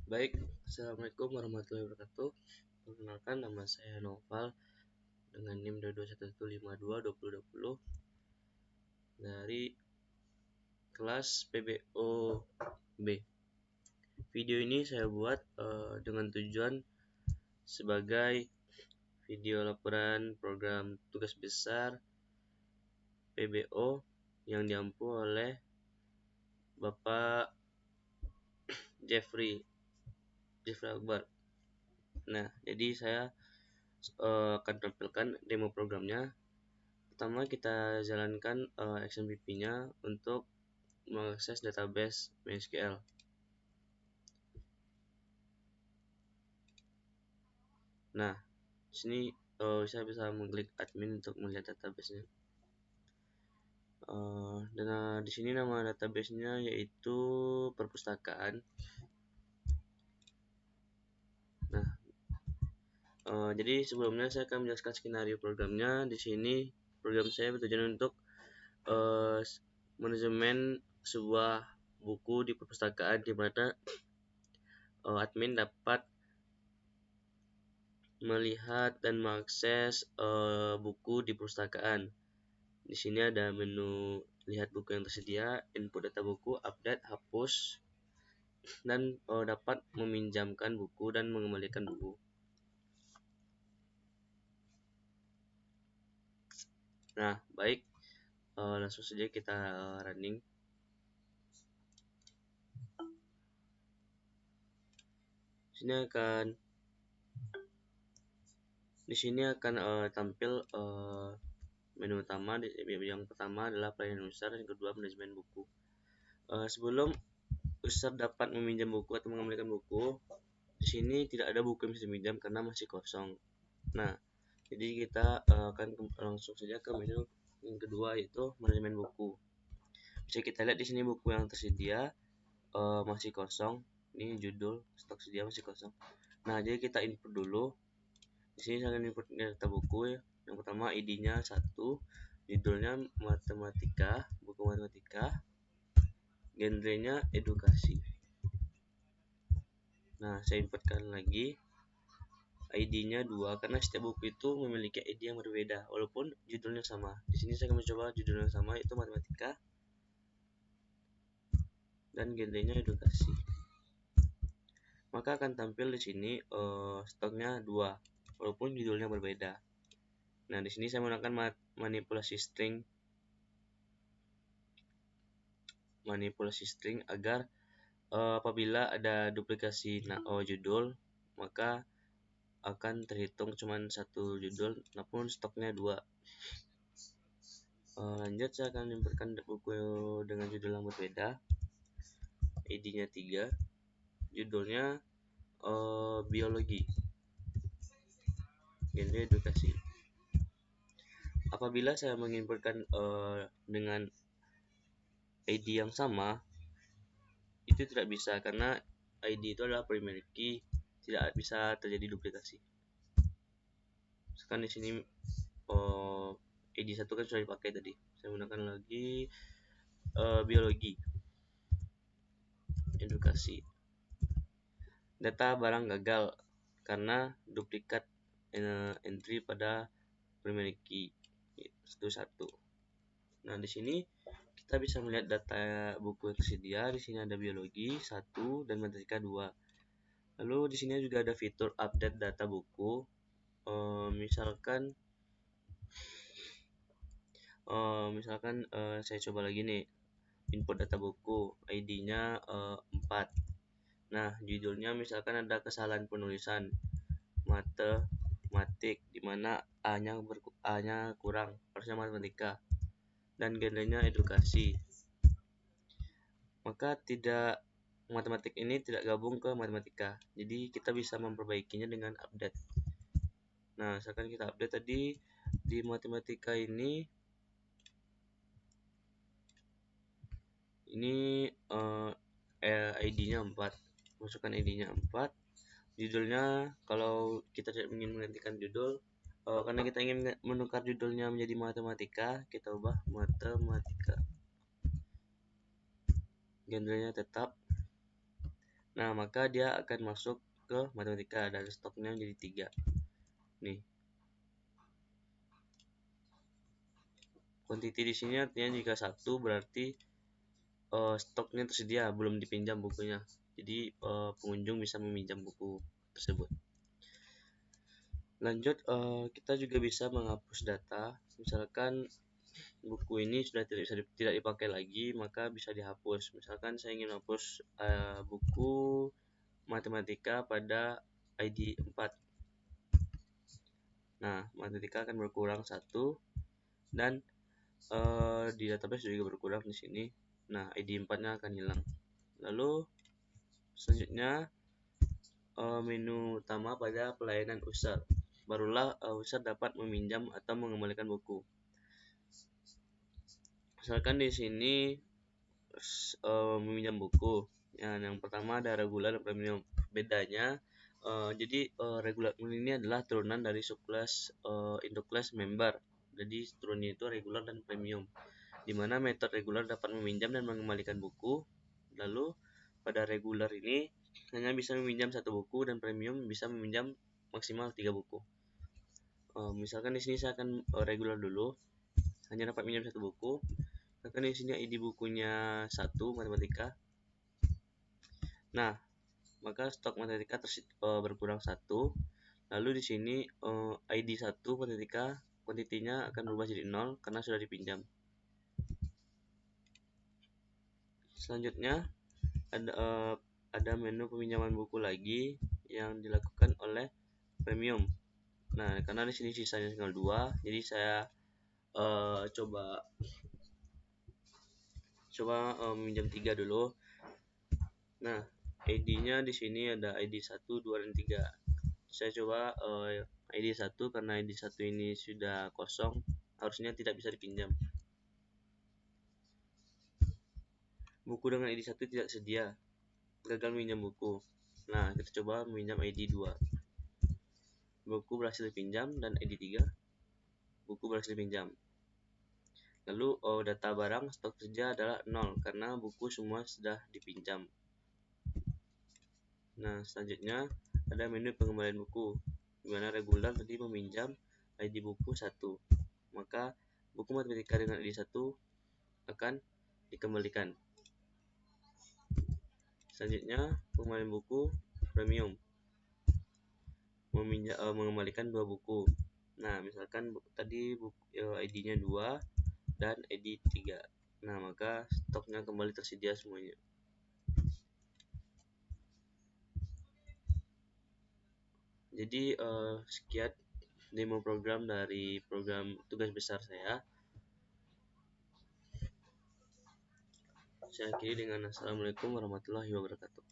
Baik, Assalamualaikum warahmatullahi wabarakatuh. Perkenalkan, nama saya Noval dengan NIM 2211522020 dari kelas PBOB. Video ini saya buat dengan tujuan sebagai video laporan program tugas besar PBO yang diampu oleh Bapak Jeffrey Akbar. Nah, jadi saya akan tampilkan demo programnya. Pertama kita jalankan XMPP-nya untuk mengakses database MySQL. Nah, di sini saya bisa mengklik admin untuk melihat database-nya. Dan di sini nama database-nya yaitu perpustakaan. Nah, jadi sebelumnya saya akan menjelaskan skenario programnya. Di sini program saya bertujuan untuk manajemen sebuah buku di perpustakaan di mana admin dapat melihat dan mengakses buku di perpustakaan. Di sini ada menu lihat buku yang tersedia, input data buku, update, hapus, dan dapat meminjamkan buku dan mengembalikan buku. Nah, baik, langsung saja kita running. Di sini akan tampil menu utama. Yang pertama adalah pelayanan user, yang kedua manajemen buku. Sebelum user dapat meminjam buku atau mengembalikan buku, di sini tidak ada buku yang bisa diminjam karena masih kosong. Nah, jadi kita akan langsung saja ke menu yang kedua, yaitu manajemen buku. Bisa kita lihat di sini buku yang tersedia masih kosong. Ini judul stok sedia masih kosong. Nah, jadi kita input dulu. Di sini saya akan input data buku ya. Yang pertama ID-nya 1, judulnya matematika, buku matematika, genrenya edukasi. Nah, saya inputkan lagi ID-nya 2 karena setiap buku itu memiliki ID yang berbeda walaupun judulnya sama. Di sini saya akan mencoba judul yang sama, itu matematika dan genrenya edukasi. Maka akan tampil di sini stoknya 2 walaupun judulnya berbeda. Nah, di sini saya menggunakan manipulasi string agar apabila ada duplikasi judul, maka akan terhitung cuma satu judul namun stoknya 2. Lanjut, saya akan menempelkan buku dengan judul yang berbeda. ID-nya 3, judulnya biologi, genre edukasi. Apabila saya menginputkan dengan ID yang sama, itu tidak bisa karena ID itu adalah primary key, tidak bisa terjadi duplikasi. Sekarang di sini ID 1 kan sudah dipakai tadi. Saya menggunakan lagi biologi, edukasi. Data barang gagal karena duplikat entry pada primary key itu 1. Nah, di sini kita bisa melihat data buku yang tersedia. Di sini ada biologi 1 dan matematika 2. Lalu di sini juga ada fitur update data buku. Misalkan saya coba lagi nih, input data buku, ID-nya 4. Nah, judulnya misalkan ada kesalahan penulisan matematik, dimana A-nya kurang, harusnya matematika, dan genrenya edukasi. Maka matematik ini tidak gabung ke matematika, jadi kita bisa memperbaikinya dengan update. Nah, misalkan kita update tadi di matematika ini ID-nya 4, masukkan ID-nya 4. Judulnya, kalau kita tidak ingin menggantikan judul, karena kita ingin menukar judulnya menjadi matematika, kita ubah matematika. Genrenya tetap, Nah, maka dia akan masuk ke matematika dan stoknya jadi 3. Nih, quantity di sini artinya jika 1 berarti stoknya tersedia, belum dipinjam bukunya. Jadi pengunjung bisa meminjam buku tersebut. Lanjut, kita juga bisa menghapus data. Misalkan buku ini sudah tidak dipakai lagi, maka bisa dihapus. Misalkan saya ingin hapus buku matematika pada ID 4. Nah, matematika akan berkurang 1 dan di database juga berkurang di sini. Nah, ID 4-nya akan hilang. Lalu selanjutnya menu utama pada pelayanan user. Barulah user dapat meminjam atau mengembalikan buku. Misalkan di sini meminjam buku. Yang pertama ada regular dan premium. Bedanya jadi regular ini adalah turunan dari subclass Indoclass member. Jadi turunnya itu regular dan premium. Di mana metode regular dapat meminjam dan mengembalikan buku. Lalu pada regular ini hanya bisa meminjam 1 buku dan premium bisa meminjam maksimal 3 buku. Misalkan di sini saya akan regular dulu, hanya dapat minjam 1 buku. Misalkan di sini ID bukunya 1 matematika. Nah, maka stok matematika berkurang 1. Lalu di sini ID 1 matematika kuantitinya akan berubah jadi 0 karena sudah dipinjam. Selanjutnya ada menu peminjaman buku lagi yang dilakukan oleh premium. Nah, karena di sini sisanya tinggal 2, jadi saya coba meminjam 3 dulu. Nah, ID-nya di sini ada ID 1, 2, dan 3. Saya coba ID 1 karena ID 1 ini sudah kosong, harusnya tidak bisa dipinjam. Buku dengan ID 1 tidak sedia, gagal meminjam buku. Nah, kita coba meminjam ID 2. Buku berhasil dipinjam, dan ID 3 buku berhasil dipinjam. Lalu data barang stok tersedia adalah 0 karena buku semua sudah dipinjam. Nah, selanjutnya ada menu pengembalian buku, di mana regular tadi meminjam ID buku 1. Maka buku matematika dengan ID 1 akan dikembalikan. Selanjutnya pengembalian buku premium, mengembalikan 2 buku. Nah, misalkan tadi ID-nya 2 dan ID 3. Nah, maka stoknya kembali tersedia semuanya. Jadi sekian demo program dari program tugas besar saya. Saya akhiri dengan assalamualaikum warahmatullahi wabarakatuh.